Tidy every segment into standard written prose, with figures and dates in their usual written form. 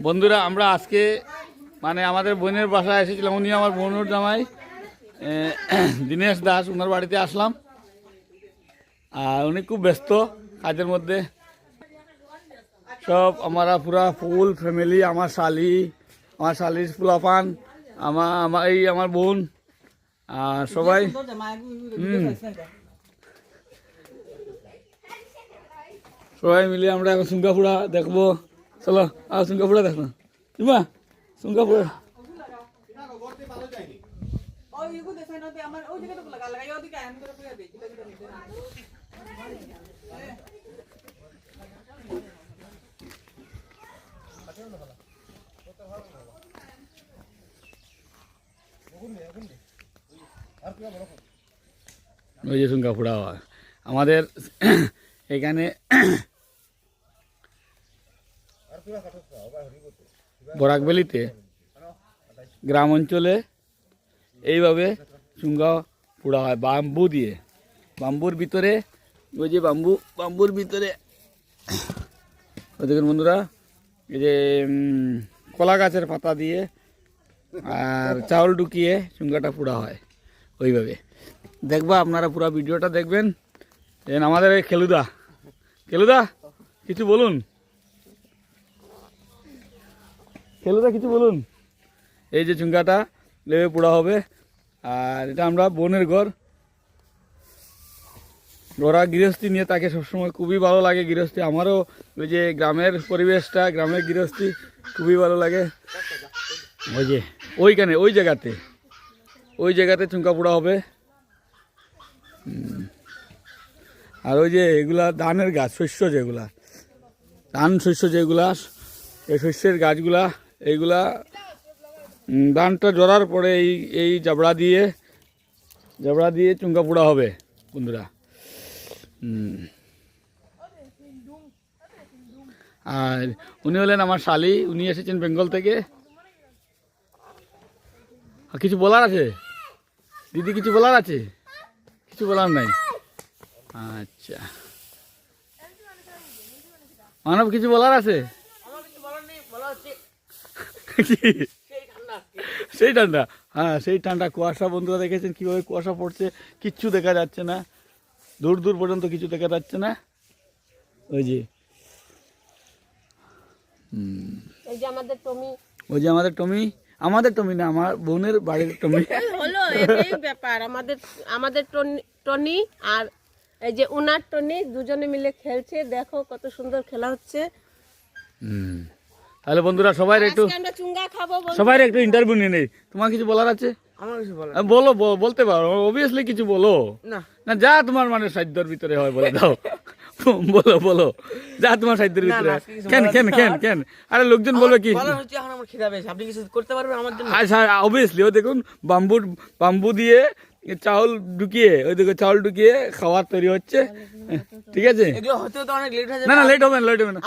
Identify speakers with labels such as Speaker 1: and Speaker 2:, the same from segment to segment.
Speaker 1: বন্ধুরা আমরা আজকে মানে আমাদের বোনের বাসায় এসেছিলাম। উনি আমার বোনের জামাই দীনেশ দাস, ওনার বাড়িতে আসলাম। আর উনি খুব ব্যস্ত কাজের মধ্যে। সব আমরা পুরা ফুল ফ্যামিলি, আমার শালির ফুলাপান, আমার বোন আর সবাই সবাই মিলে আমরা এখন সিঙ্গাপুরা দেখবো। চলো আর সিঙ্গাপুরা দেখো না সিঙ্গাপুর। ওই যে সিঙ্গাপুরা আমাদের এখানে বরাকবেলিতে গ্রাম অঞ্চলে এইভাবে চুঙ্গা পোড়া হয় বাম্বু দিয়ে। বাম্বুর ভিতরে ওই যে বাম্বুর ভিতরে দেখুন বন্ধুরা, এই যে কলা গাছের পাতা দিয়ে আর চাউল ঢুকিয়ে চুঙ্গাটা পোড়া হয় ওইভাবে। দেখবা আপনারা পুরো ভিডিওটা দেখবেন। আমাদের খেলুদা কিছু বলুন, কিছু বলুন। এই যে চুঙ্গাটা লেবে পোড়া হবে। আর এটা আমরা বোনের ঘর, ওরা গৃহস্থী নিয়ে তাকে সবসময় খুবই ভালো লাগে গৃহস্থী। আমারও ওই যে গ্রামের পরিবেশটা, গ্রামের গৃহস্থী খুবই ভালো লাগে। ওই যে ওইখানে ওই জায়গাতে চুঙ্গা পোড়া হবে। আর ওই যে এগুলা ধানের গাছ, শস্য যেগুলা এই শস্যের গাছগুলা, এইগুলা ধানটা জড়ার পরে এই জাবড়া দিয়ে চুঙ্গা পোড়া হবে বন্ধুরা। আর উনি হলেন আমার শালি, উনি এসেছেন বেঙ্গল থেকে। কিছু বলার আছে দিদি? কিছু বলার আছে? কিছু বলার নাই? আচ্ছা মানব, কিছু বলার আছে? সেই ঠান্ডা, হ্যাঁ সেই ঠান্ডা। কুয়াশা বন্ধুরা দেখেছেন কিভাবে কুয়াশা পড়ছে, কিচ্ছু দেখা যাচ্ছে না, দূর পর্যন্ত কিছু দেখা যাচ্ছে না। ওই যে আমাদের টমি না, আমার বোনের বাড়ির টমি
Speaker 2: হলো এই ব্যাপার। আমাদের টনি আর এই যে উনার টনি দুজনে মিলে খেলছে, দেখো কত সুন্দর খেলা হচ্ছে।
Speaker 1: তাহলে বন্ধুরা সবাই একটু ইন্টারভিউ নিয়ে নেই। তোমার কিছু বলার আছে?
Speaker 3: আমার কিছু বলার
Speaker 1: বলো, বলতে পারো অবভিয়াসলি কিছু বলো না, যা তোমার মানে সাধ্যের ভিতরে হয় বলে দাও। বলো যা তোমার সাধ্যের ভিতরে। কেন আরে লোকজন বলবে কি?
Speaker 3: এখন আমার খিদা পেয়েছে, আপনি কিছু করতে পারবেন আমার জন্য?
Speaker 1: আচ্ছা অবভিয়াসলি ও দেখুন বাম্বু দিয়ে চাউল ঢুকিয়ে খাবার তৈরি হচ্ছে, ঠিক আছে? না লেট হবে না।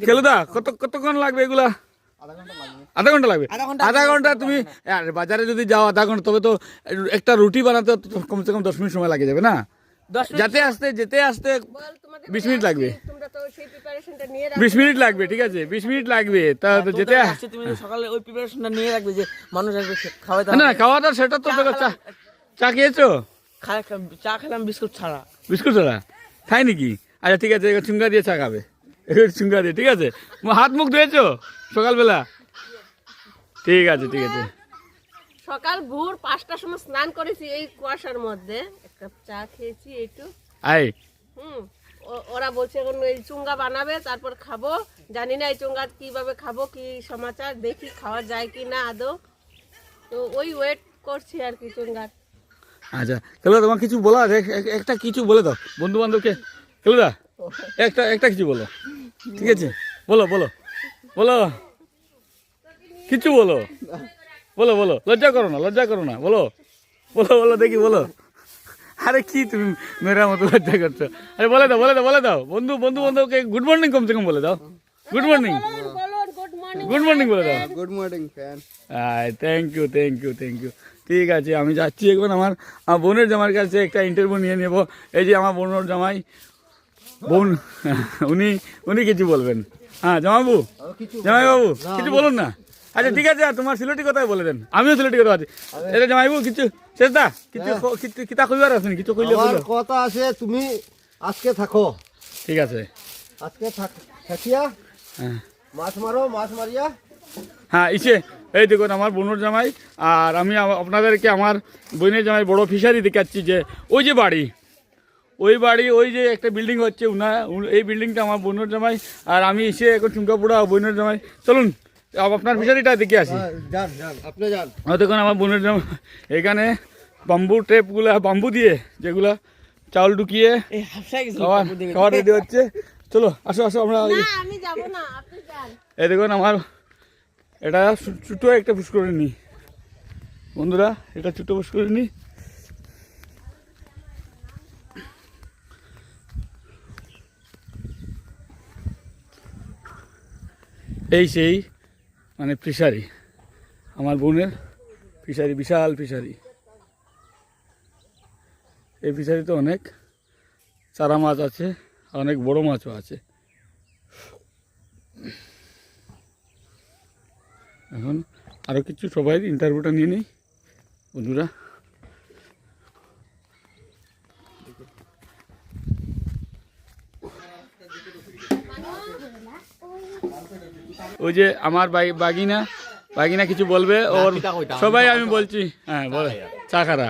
Speaker 1: খেলুদা কতক্ষণ লাগবে এগুলা? আধা ঘন্টা লাগবে। আধা ঘন্টা তুমি বাজারে যদি যাও আধা ঘন্টা, তবে তো একটা রুটি বানাতে কমসে কম 10 মিনিট সময় লাগে যাবে না? যেতে আসতে 20 মিনিট লাগবে। 20 মিনিট লাগবে, ঠিক আছে? 20 মিনিট লাগবে। তা যেতে
Speaker 3: তুমি সকালে ওই প্রিপারেশনটা নিয়ে রাখবে যে মানুষ আসবে খাওয়াতে।
Speaker 1: না খাওয়াটা সেটা তো চা খেয়েছো?
Speaker 3: চা খেলাম বিস্কুট ছাড়া।
Speaker 1: খাই নাকি? আচ্ছা ঠিক আছে, চুঙ্গা দিয়ে চা খাবে, চুঙ্গা দিয়ে, ঠিক আছে? হাত মুখ ধুয়েছো সকালবেলা? ঠিক আছে।
Speaker 2: সকাল ভোর 5টার সময় স্নান করেছি এই কুয়াশার মধ্যে, এক কাপ চা খেয়েছি এইটু। ওরা বলছে এখন এই চুঙ্গা বানাবে, তারপর খাবো। জানি না এই চুঙ্গা কিভাবে খাবো, কি সমাচার, দেখি খাওয়া যায় কি না আদৌ। তো ওই ওয়েট করছি আর কি চুঙ্গার।
Speaker 1: আচ্ছা খেলুদা, তোমার কিছু বলা আছে? একটা কিছু বলে দাও বন্ধু বান্ধবকে। খেলুদা একটা কিছু বলো, ঠিক আছে? বলো কিছু বলো। লজ্জা করো না, বলো দেখি, বলো। আরে কি তুমি মেয়েরা মতো লজ্জা করছো? আরে বলে দাও বন্ধু বান্ধবকে গুড মর্নিং কমসে কম বলে দাও। গুড মর্নিং বলে দাও।
Speaker 4: Good morning fan.
Speaker 1: Thank you. ঠিক আছে, আমি যাচ্ছি এখন আমার বোনের জামাইয়ের কাছে একটা ইন্টারভিউ নিয়ে নেব। এই যে আমার বোনের জামাই, বোন উনি উনি কিছু বলবেন। হ্যাঁ জামাইবাবু, জামাইবাবু কিছু বলুন না। আচ্ছা ঠিক আছে, আর তোমার সিলেটি কথাই বলে দেন, আমিও সিলেটি কথা আছি। এটা জামাইবাবু কিছু শেষদা কিছু কিতা কইবার আছেন, কিছু কইলে
Speaker 4: আমার
Speaker 1: বলো।
Speaker 4: কথা আছে, তুমি আজকে থাকো,
Speaker 1: ঠিক আছে।
Speaker 4: আজকে থাকিয়া
Speaker 1: হ্যাঁ
Speaker 4: মাছ মারো, মাছ মারিয়া
Speaker 1: হ্যাঁ ইসে এই দেখুন আমার বোনের জামাই, আর আমি আপনাদেরকে আমার বোনের জামাই বড় ফিশারি দেখাচ্ছি। যে ওই যে বাড়ি, ওই বাড়ি, ওই যে একটা বিল্ডিং হচ্ছে এই বিল্ডিংটা আমার বোনের জামাই, আর আমি এসে এখন চুঙ্কাপুরা বোনের জামাই। চলুন আপনার ফিশারিটা দেখে আসি।
Speaker 4: যান যান, আপনি যান।
Speaker 1: দেখুন আমার বোনের জামাই এখানে বাম্বু টেপগুলা, বাম্বু দিয়ে যেগুলা চাউল ঢুকিয়ে
Speaker 3: এই হাফসায় গেছিল
Speaker 1: খাবার রেডি হচ্ছে। চলো আসো আসো আমরা।
Speaker 2: না আমি যাব না, আপনি যান।
Speaker 1: এই দেখুন আমার এটা ছোটো একটা পুষ্করিণী বন্ধুরা, এটা ছোটো পুষ্করিণী। এই সেই মানে ফিশারি, আমার বোনের ফিশারি, বিশাল ফিশারি। এই ফিশারিতে অনেক চারা মাছ আছে, অনেক বড় মাছও আছে। এখন আরও কিছু সবাই ইন্টারভিউটা নিয়ে নিই বন্ধুরা। ওই যে আমার বাগিনা কিছু বলবে, ওর সবাই আমি বলছি। হ্যাঁ বলে চা খারা,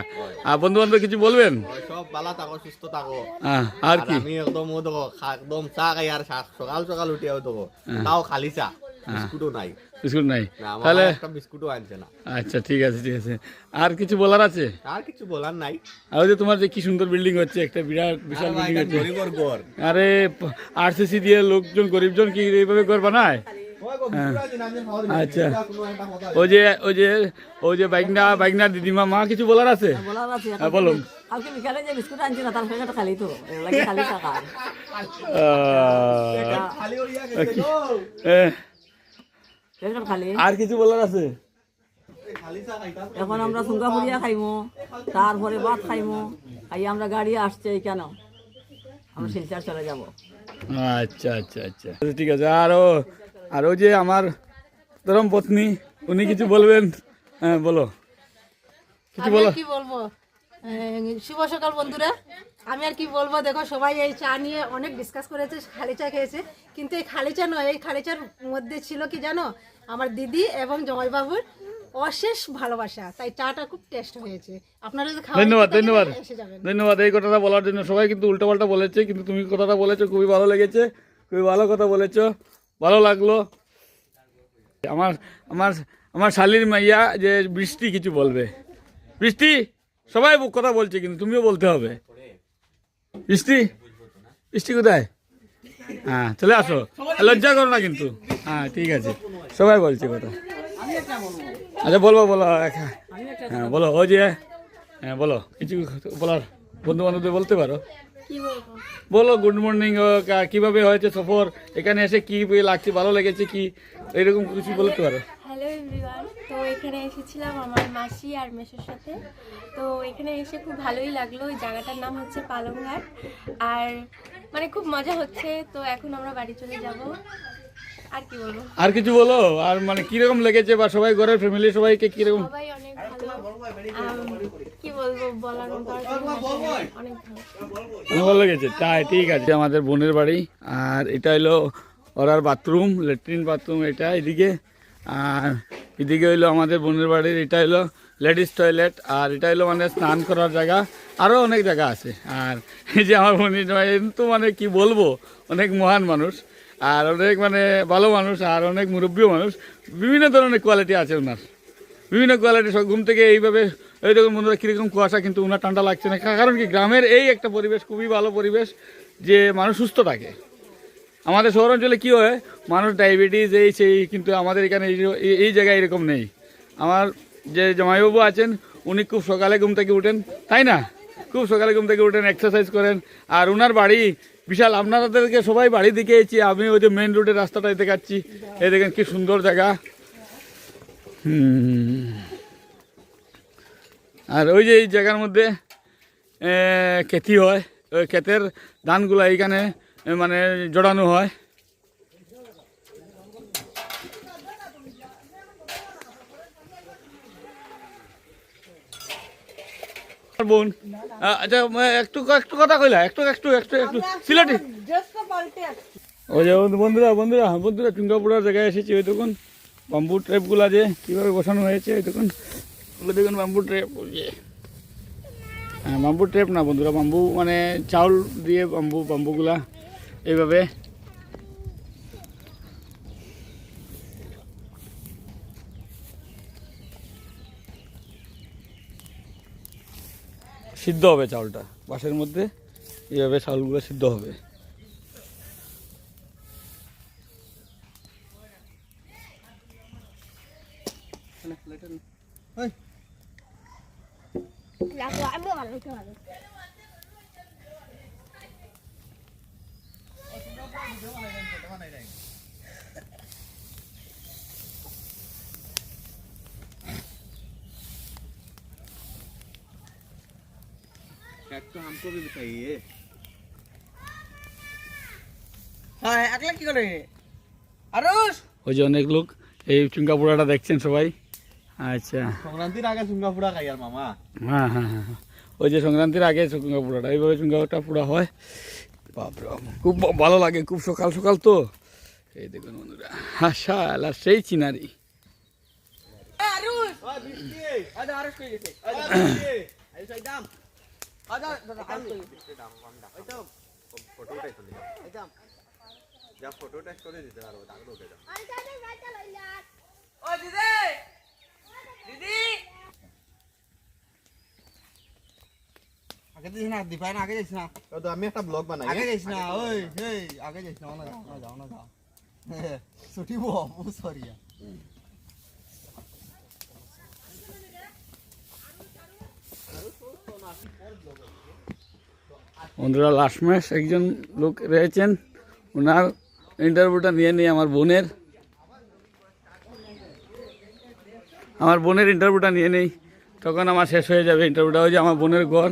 Speaker 1: আর বন্ধু বান্ধব কিছু বলবেন?
Speaker 5: সব ভালো থাকো, সুস্থ থাকো।
Speaker 1: হ্যাঁ আর কি,
Speaker 5: আমি একদম ও দেখো একদম চা খাই, আর সকাল সকাল উঠিয়াও দেখো তাও খালি চা, বিস্কুটও নাই।
Speaker 1: বিস্কুট নাই?
Speaker 5: না, আমার
Speaker 1: তাহলে
Speaker 5: একটা বিস্কুটও আনছে না।
Speaker 1: আচ্ছা ঠিক আছে ঠিক আছে। আর কিছু বলার আছে?
Speaker 5: আর কিছু বলার নাই।
Speaker 1: আর ওই যে তোমার যে কি সুন্দর বিল্ডিং হচ্ছে, একটা বিরাট বিশাল বিল্ডিং হচ্ছে।
Speaker 5: গরিবর ঘর।
Speaker 1: আরে আরসিসি দিয়ে লোকজন, গরিবজন কি এইভাবে ঘর বানায়? আচ্ছা ওই যে বাইকনা দিদিমা, মা কিছু বলার আছে? হ্যাঁ বলুন।
Speaker 3: কালকে বিকালে যে বিস্কুট আনছি না, তার ফেরত খালি তো লাগে খালি টাকা। খালি
Speaker 1: আর কিছু বলার আছে?
Speaker 3: এখন আমরা সুঙ্গা পুরিয়া খাইমো, তারপরে ভাত খাইমো, খাই আমরা গাড়ি আসছে কেন, আমরা শিলচর চলে যাব।
Speaker 1: আচ্ছা আচ্ছা আচ্ছা ঠিক আছে। আর ওই যে আমার ধরম পত্নী, উনি কিছু বলবেন? হ্যাঁ বলো, কিছু বলো।
Speaker 6: কি বলবো, শুভ সকাল বন্ধুরা। আমি আর কি বলবো, দেখো সবাই এই চা নিয়ে অনেক ডিসকাস করেছে, খালি চা খেয়েছে, কিন্তু এই খালি চা নয়, এই খালি চার মধ্যে ছিল কি জানো, আমার দিদি এবং জামাইবাবুর অশেষ ভালোবাসা, তাই চাটা খুব টেস্ট হয়েছে। আপনারা যদি খাওয়া
Speaker 1: ধন্যবাদ ধন্যবাদ
Speaker 6: এসে যাবেন।
Speaker 1: ধন্যবাদ এই কথাটা বলার জন্য। সবাই কিন্তু উল্টোপাল্টা বলেছে, কিন্তু তুমি কথাটা বলেছো খুবই ভালো লেগেছে, খুবই ভালো কথা বলেছো, ভালো লাগলো। আমার আমার আমার শালির মাইয়া যে বৃষ্টি কিছু বলবে। বৃষ্টি, সবাই কথা বলছে কিন্তু তুমিও বলতে হবে। বৃষ্টি, বৃষ্টি কোথায়? হ্যাঁ চলে আসো, লজ্জা করো না কিন্তু। হ্যাঁ ঠিক আছে, সবাই বলছে কথা। আচ্ছা বলবো, বলো। হ্যাঁ বলো, ওই যে হ্যাঁ বলো, কিছু বলার বন্ধু বান্ধবদের বলতে পারো। বলো গুড মর্নিং, কিভাবে হয়েছে সফর, এখানে এসে কি লাগছে, ভালো লেগেছে কি, এরকম কিছু বলতে পারো।
Speaker 7: হ্যালো এভরিওয়ান, তো এখানে এসেছিলাম আমার মাসি আর মেসোর সাথে। তো এখানে এসে খুব ভালোই লাগলো। ওই জায়গাটার নাম হচ্ছে পালংঘাট, আর মানে খুব মজা হচ্ছে। তো এখন আমরা বাড়ি চলে যাব, আর কি বলবো।
Speaker 1: আর কিছু বলো, আর মানে কিরকম লেগেছে, বা সবাই ঘরের ফ্যামিলি সবাইকে কিরকম?
Speaker 7: সবাই অনেক ভালো, কি বলবো, বলার মতো আর কিছু নেই, অনেক ভালো।
Speaker 1: ভালো লেগেছে, তাই ঠিক আছে। আমাদের বোনের বাড়ি, আর এটা হলো ওরার বাথরুম, ল্যাট্রিন বাথরুম এটা এদিকে, আর এদিকে হইলো আমাদের বোনের বাড়ির, এটা হলো লেডিস টয়লেট, আর এটা হলো মানে স্নান করার জায়গা, আরও অনেক জায়গা আছে। আর এই যে আমার বোনের তো মানে কি বলবো, অনেক মহান মানুষ, আর অনেক মানে ভালো মানুষ, আর অনেক মুরব্বীও মানুষ, বিভিন্ন ধরনের কোয়ালিটি আছে ওনার, বিভিন্ন কোয়ালিটি। সব ঘুম থেকে এইভাবে এই দেখুন বন্ধুরা কীরকম কুয়াশা, কিন্তু ওনার ঠান্ডা লাগছে না, কারণ কি গ্রামের এই একটা পরিবেশ খুবই ভালো পরিবেশ, যে মানুষ সুস্থ থাকে। আমাদের শহরাঞ্চলে কী হয়, মানুষ ডায়াবেটিস এই সেই, কিন্তু আমাদের এখানে এই জায়গায় এরকম নেই। আমার যে জামাইবাবু আছেন, উনি খুব সকালে ঘুম থেকে উঠেন, তাই না? খুব সকালে ঘুম থেকে উঠেন, এক্সারসাইজ করেন, আর ওনার বাড়ি বিশাল। আপনাদেরকে সবাই বাড়ি দেখিয়েছি, আমি ওই যে মেন রোডের রাস্তাটাই দেখাচ্ছি। এই দেখেন কি সুন্দর জায়গা। আর ওই যে এই জায়গার মধ্যে খেতি হয়, ওই ক্ষেতের ধানগুলো এইখানে মানে জড়ানো হয়। বোন আচ্ছা একটু একটু কথা কইলা একটু একটু একটু একটু সিলেটি ওই যে বন্ধুরা বন্ধুরা বন্ধুরা চুঙ্গাপুরার জায়গায় এসেছি। ওই দেখুন বাম্বু ট্রেপগুলা যে কীভাবে বসানো হয়েছে, ওই দেখুন ওগুলো দেখুন বাম্বু ট্রেপ। হ্যাঁ বাম্বু ট্রেপ না বন্ধুরা, বাম্বু মানে চাউল দিয়ে বাম্বুগুলা এইভাবে সিদ্ধ হবে চাউলটা বাঁশের মধ্যে, এইভাবে চাউলগুলো সিদ্ধ হবে।
Speaker 5: तो हमको भी बताइए।
Speaker 1: ওই যে অনেক লোক এই চুঙ্গাপুরাটা দেখছেন সবাই। আচ্ছা
Speaker 5: সংক্রান্তির আগে চুঙ্গা পুরা খাই আর মামা।
Speaker 1: হ্যাঁ হ্যাঁ হ্যাঁ ওই যে সংক্রান্তির আগে চুঙ্গাপুরাটা এইভাবে চুঙ্গাটা পুরা হয়। বাপরে খুব ভালো লাগে, খুব সকাল সকাল তো। এই দেখুন বন্ধুরা আশা সেই চিনারি।
Speaker 5: ফটোটা করে দিতে পারবো
Speaker 4: আগে যাইস না দীপায়ন, আগে যাইস না,
Speaker 5: তো আমি একটা ব্লগ বানাই।
Speaker 4: আগে যাইস না, ওই এই আগে যাইস না, না যাও না যাও ছুটি বহু সরিয়া।
Speaker 1: বন্ধুরা লাস্ট মাস একজন লোক রয়েছেন, ওনার ইন্টারভিউটা নিয়ে নিই। আমার বোনের ইন্টারভিউটা নিয়ে নেই, তখন আমার শেষ হয়ে যাবে ইন্টারভিউটা। ওই যে আমার বোনের ঘর।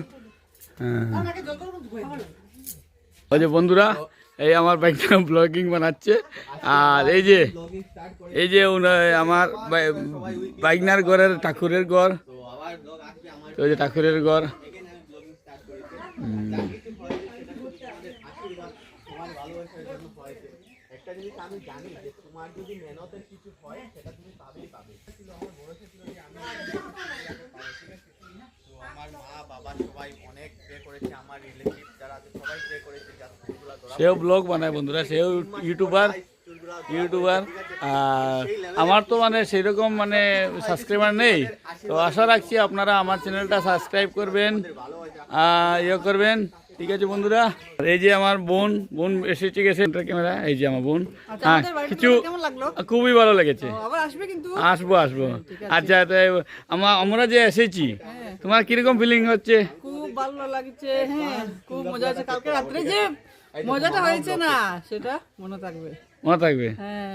Speaker 1: হ্যাঁ ওই যে বন্ধুরা এই আমার বাইকটা ব্লগিং বানাচ্ছে। আর এই যে আমার বাইকনার ঘরের ঠাকুরের ঘর, ওই যে ঠাকুরের ঘর।
Speaker 5: একটা জিনিস আমি জানি যে তোমার যদি মেহনতের কিছু হয় সেটা তুমি পাবেই পাবে। আমার ভরসা ছিল যে আমি তো আমার মা বাবা সবাই অনেক প্রে করেছে, আমার রিলেটিভ যারা আছে সবাই প্রে করেছে।
Speaker 1: সেও ব্লগ বানায় বন্ধুরা, সেও ইউটিউবার। আর আমার তো মানে সেরকম মানে সাবস্ক্রাইবার নেই, তো আশা রাখছি আপনারা আমার চ্যানেলটা সাবস্ক্রাইব করবেন, ইয়ে করবেন। ঠিক আছে বন্ধুরা, এই যে আমার বোন এসেছে গেছে ক্যামেরা। এই যে আমার বোন, হ্যাঁ কিছু খুবই ভালো লেগেছে। আসবো আচ্ছা আমরা যে এসেছি, তোমার কিরকম ফিলিং হচ্ছে?
Speaker 3: খুব ভালো লাগছে, হ্যাঁ খুব মজা আছে। কালকে রাত্রে যে মজাটা হয়েছে না সেটা মনে থাকবে।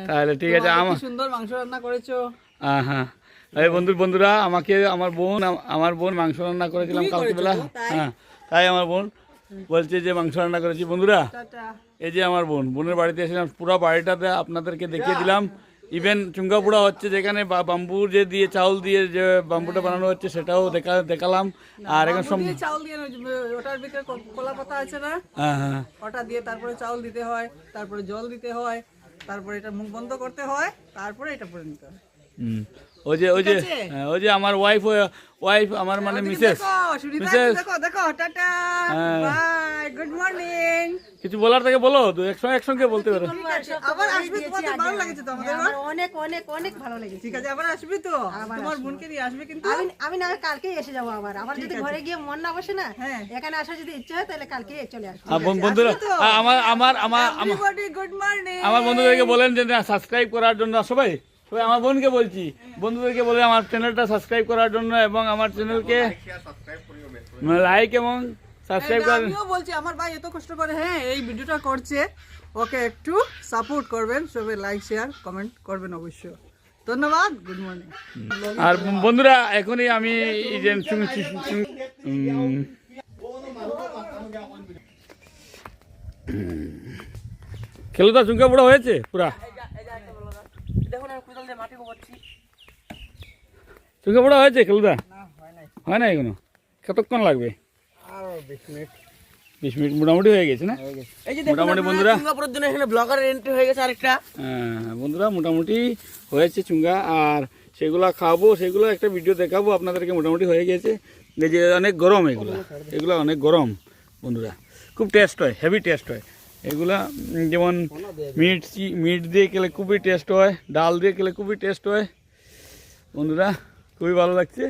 Speaker 1: তাহলে ঠিক আছে। আমার
Speaker 3: সুন্দর মাংস রান্না করেছো।
Speaker 1: হ্যাঁ এই বন্ধুরা আমাকে আমার বোন মাংস রান্না করেছিলাম কালকে বেলা। হ্যাঁ তাই আমার বোন বলছে যে মাংস রান্না করেছি। বন্ধুরা এই যে আমার বোনের বাড়িতে এসেছিলাম, পুরো বাড়িটাতে আপনাদেরকে দেখিয়ে দিলাম। ইভেন চুঙ্গাপুরা হচ্ছে যেখানে বাম্বু যে দিয়ে চাউল দিয়ে যে বাম্বুটা বানানো হচ্ছে সেটাও দেখালাম। আর এখন
Speaker 3: চাউল দিয়ে ওটার ভিতরে কলা পাতা আছে না,
Speaker 1: হ্যাঁ
Speaker 3: ওটা দিয়ে তারপরে চাউল দিতে হয়, তারপরে জল দিতে হয়, তারপরে এটা মুখ বন্ধ করতে হয়, তারপরে এটা পরে নিতে হয়।
Speaker 1: ওই যে আমার ওয়াইফ আমার মানে মিসেস
Speaker 3: দেখো টাটা বাই গুড মর্নিং।
Speaker 1: কিছু বলার থেকে বলো, তো একসঙ্গে বলতে পারো।
Speaker 3: আবার আসবি, তোমাদের ভালো লাগেছে তো? আমাদের
Speaker 6: অনেক অনেক অনেক ভালো লেগেছে।
Speaker 3: ঠিক আছে, আবার আসবি তো? তোমার বোনকে নিয়ে আসবে কিন্তু।
Speaker 6: আমি না কালকেই এসে যাবো। আবার যদি ঘরে গিয়ে মন না বসে না, এখানে আসার যদি ইচ্ছা হয় তাহলে কালকে চলে আসবো।
Speaker 1: বন্ধুরা
Speaker 3: গুড মর্নিং
Speaker 1: আমার বন্ধুদেরকে বলেন যে সাবস্ক্রাইব করার জন্য। সবাই আমার বোনকে বলছি, বন্ধুদেরকে বলে আমার চ্যানেলটা সাবস্ক্রাইব করার জন্য এবং আমার চ্যানেলকে লাইক এবং সাবস্ক্রাইব করেন।
Speaker 3: আমিও বলছি আমার ভাই এত কষ্ট করে এই ভিডিওটা করছে, ওকে একটু সাপোর্ট করবেন, সবাই লাইক শেয়ার কমেন্ট করবেন অবশ্যই। ধন্যবাদ, গুড মর্নিং।
Speaker 1: আর বন্ধুরা এখনই আমি খেলুদা চুঙ্গা পোড়া হয়েছে পুরা?
Speaker 2: দেখুন আমি কোদাল দিয়ে মাটি কোপাচ্ছি।
Speaker 1: চুঙ্গা পোড়া হয়েছে খেলুদা? হয় না এখনো? কতক্ষণ লাগবে? 20 মিনিট মোটামুটি হয়ে গেছে না?
Speaker 2: এই যে
Speaker 1: মোটামুটি বন্ধুরা,
Speaker 2: সিঙ্গাপুরের জন্য এখানে ব্লগারের এন্ট্রি হয়ে গেছে আরেকটা।
Speaker 1: বন্ধুরা মোটামুটি হয়েছে চুঙ্গা, আর সেগুলো খাবো, সেগুলো একটা ভিডিও দেখাবো আপনাদেরকে। মোটামুটি হয়ে গেছে। এই যে অনেক গরম, এগুলো অনেক গরম বন্ধুরা, খুব টেস্ট হয়, হেভি টেস্ট হয় এগুলা। যেমন মিট দিয়ে খেলে খুবই টেস্ট হয়, ডাল দিয়ে খেলে খুবই টেস্ট হয় বন্ধুরা, খুবই ভালো লাগছে।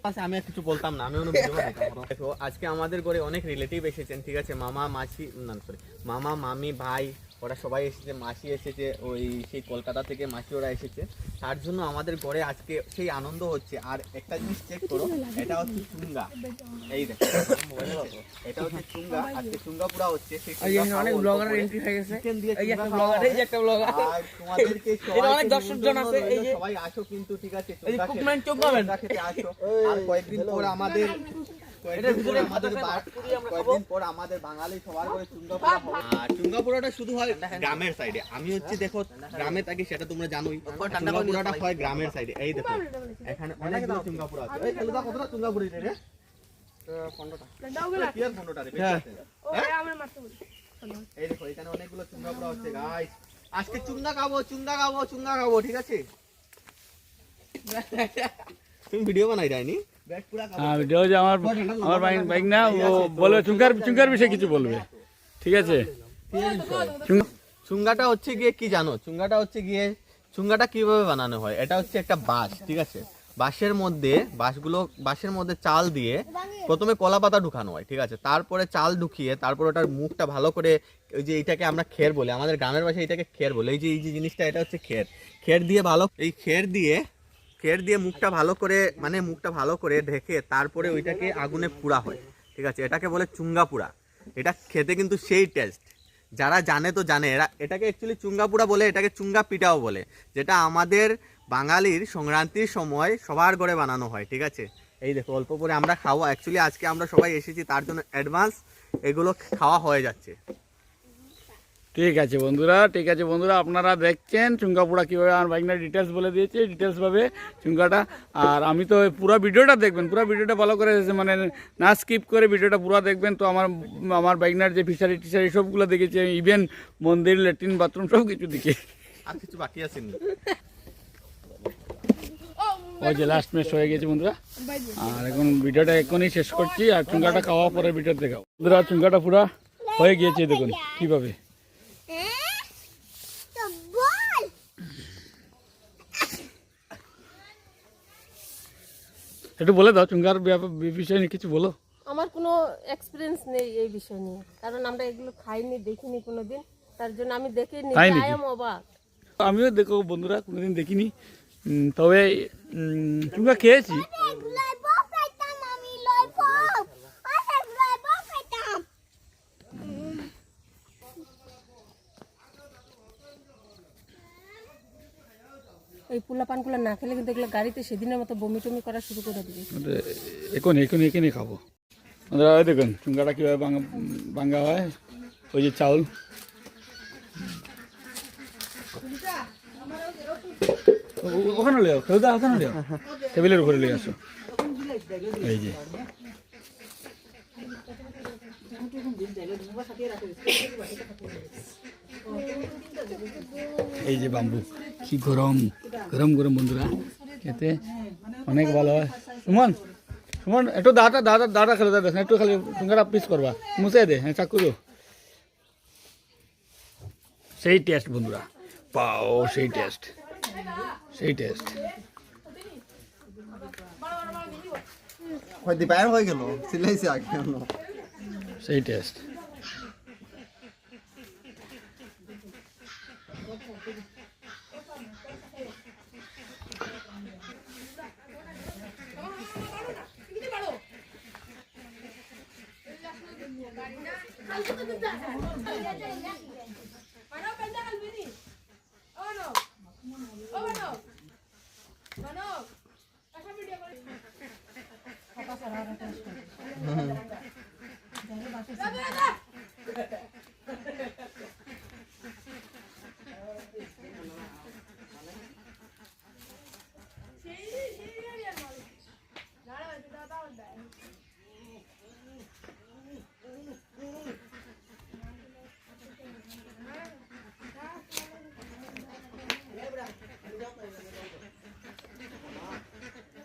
Speaker 5: আচ্ছা, আমি আর কিছু বলতাম না, আমি ভিডিও বানাইতাম। দেখো আজকে আমাদের ঘরে অনেক রিলেটিভ এসেছেন, ঠিক আছে, মামা মাসি, না সরি, মামা মামি ভাই ওরা সবাই এসেছে, মাসি এসেছে, ওই সেই কলকাতা থেকে মাসি ওরা এসেছে, তার জন্য আমাদের ঘরে আজকে সেই আনন্দ হচ্ছে। আর একটা জিনিস চেক করো, এটা হচ্ছে চুঙ্গা, এই দেখো এটা হচ্ছে চুঙ্গা, আজকে চুঙ্গা পুরা হচ্ছে। সেই অনেক ব্লগারের এন্ট্রি হয়ে গেছে, চিকেন দিয়ে এই একটা ব্লগার, এই যে একটা ব্লগার, আর তোমাদেরকে সবাই অনেক দর্শকজন আছে, এই যে সবাই আসো কিন্তু, ঠিক আছে, চুঙ্গা খেতে আসো। আর কয়েকদিন পর আমাদের আমাদের বাঙালি সবার করে চুঙ্গা পোড়া হবে। আর চুঙ্গা পোড়াটা শুধু হয় গ্রামের সাইডে, আমি হচ্ছে দেখো গ্রামে থাকি, সেটা তোমরা জানোই। চুঙ্গা পোড়াটা হয় গ্রামের সাইডে। এই দেখো এখানে অনেকগুলো চুঙ্গা পোড়া আছে। এই খেলুদা কতটা চুঙ্গা পোড়ি রে? 15টা। কি আর 15টা রে? এই দেখো এখানে অনেকগুলো চুঙ্গা পোড়া হচ্ছে গাইস। আজকে চুঙ্গা খাবো, চুঙ্গা খাবো, চুঙ্গা খাবো, ঠিক আছে? তুমি ভিডিও বানাই যায়নি?
Speaker 1: ভিডিও যে আমার বাইক না, ও বলবে চুঙ্গার বিষয়ে কিছু বলবে, ঠিক আছে?
Speaker 5: চুঙ্গাটা হচ্ছে গিয়ে কি জানো? চুঙ্গাটা হচ্ছে গিয়ে, চুঙ্গাটা কিভাবে বানানো হয়, এটা হচ্ছে একটা বাঁশ, ঠিক আছে, বাঁশের মধ্যে চাল দিয়ে প্রথমে কলা পাতা ঢুকানো হয়, ঠিক আছে, তারপরে চাল ঢুকিয়ে তারপর ওটার মুখটা ভালো করে, ওই যে এইটাকে আমরা খের বলি, আমাদের গ্রামের ভাষায় এটাকে খের বলে, এই যে জিনিসটা এটা হচ্ছে খের দিয়ে ভালো, এই খের দিয়ে মুখটা ভালো করে ঢেকে তারপরে ওইটাকে আগুনে পুড়া হয়, ঠিক আছে, এটাকে বলে চুঙ্গা পুড়া। এটা খেতে কিন্তু সেই টেস্ট, যারা জানে তো জানে, এটাকে অ্যাকচুয়ালি চুঙ্গা পুড়া বলে, এটাকে চুঙ্গা পিঠাও বলে, যেটা আমাদের বাঙালির সংক্রান্তির সময় সবার ঘরে বানানো হয়, ঠিক আছে। এই দেখো অল্প করে আমরা খাওয়া, অ্যাকচুয়ালি আজকে আমরা সবাই এসেছি তার জন্য অ্যাডভান্স এগুলো খাওয়া হয়ে যাচ্ছে।
Speaker 1: ঠিক আছে বন্ধুরা, আপনারা দেখছেন চুঙ্গা পোড়া কীভাবে আমার বাইকটা ডিটেলস বলে দিয়েছে, ডিটেলসভাবে চুঙ্গাটা। আর আমি তো পুরো ভিডিওটা দেখবেন, পুরো ভিডিওটা ভালো করে মানে না স্কিপ করে ভিডিওটা পুরো দেখবেন। তো আমার বাইকনার যে ফিশারি টিশারি সবগুলো দেখেছি, ইভেন মন্দির, ল্যাট্রিন, বাথরুম সব কিছু দেখে।
Speaker 5: আর কিছু বাকি আছে?
Speaker 1: ওই যে লাস্ট ম্যাচ হয়ে গেছে বন্ধুরা, আর এখন ভিডিওটা এখনই শেষ করছি, আর চুঙ্গাটা খাওয়া পরে ভিডিও দেখাও বন্ধুরা। চুঙ্গাটা পুরা হয়ে গিয়েছে, দেখুন কীভাবে। একটু বলে দাও চুঙ্গার বিষয় নিয়ে কিছু বলো।
Speaker 2: আমার কোনো এক্সপিরিয়েন্স নেই এই বিষয় নিয়ে, কারণ আমরা এগুলো খাইনি, দেখিনি কোনোদিন, তার জন্য আমি দেখিনি, আই এম অবাক।
Speaker 1: আমিও দেখো বন্ধুরা কোনোদিন দেখিনি, তবে চুঙ্গা খেয়েছি।
Speaker 2: এই পোলা পানগুলো না খেলে কিন্তু এগুলো গাড়িতে সেদিনের মতো বমি টমি করা শুরু করে দিবে।
Speaker 1: এখানে খাবো বন্ধুরা। ওই দেখুন চুঙ্গাটা কীভাবে ভাঙা হয়, ওই যে চাউল। ওখানে লেও খেলুদা, ওখানে লেও, টেবিলের উপরে নিয়ে আসো। এই যে বাম্বু, কি গরম বন্ধুরা, খেতে অনেক ভালো হয়। সুমন একটু দাদা খেলে দেখেন, একটু খালি চুঙ্গাটা পিস করবা, মুছে দে, হ্যাঁ চাকু দো। সেই টেস্ট বন্ধুরা, পাও সেই টেস্ট।
Speaker 4: হয়তো বাইরে হয়ে গেল, সিলাইছে আগে
Speaker 1: সেই টেস্ট।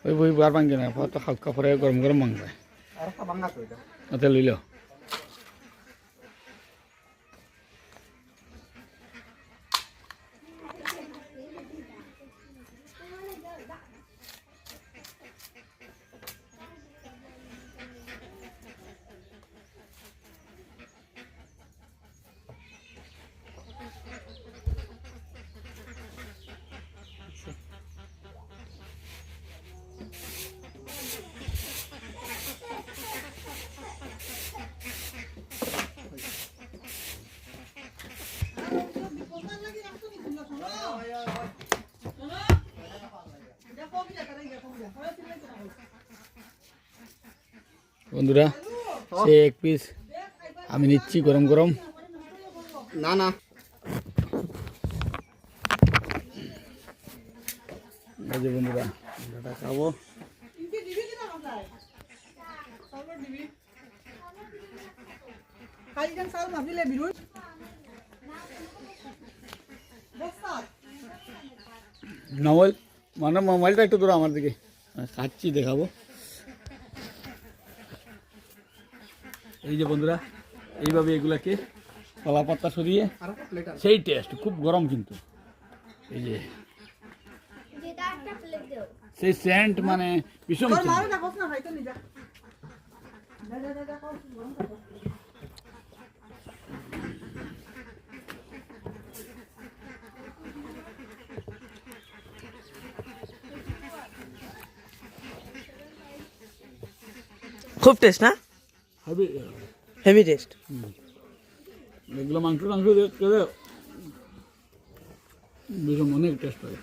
Speaker 1: ওই বই বার ভাঙছে না তো হালকা পরে গরম গরম ভাঙবে
Speaker 4: আর একটা বাঙ্গা তো এটা
Speaker 1: ওতে লইল বন্ধুরা সে এক পিস আমি নিচ্ছি গরম গরম
Speaker 5: না না
Speaker 1: এই যে বন্ধুরা এটা খাবো
Speaker 3: খাইছেন চাউল ভাবিলে বিরুই
Speaker 1: মোবাইল মানে মোবাইলটা একটু দূর আমার দিকে খাচ্ছি দেখাবো এই যে বন্ধুরা এইভাবে এগুলাকে কলা পাতা সরিয়ে সেই টেস্ট খুব গরম কিন্তু এই যে সেই সেন্ট মানে ভীষণ scent।
Speaker 3: মারে দেখো না খাইতে নি যা
Speaker 8: খুব টেস্ট না
Speaker 1: হবে
Speaker 8: হেভি টেস্ট
Speaker 1: এগুলো মাংস টাংস খেলে ভীষণ অনেক টেস্ট হয়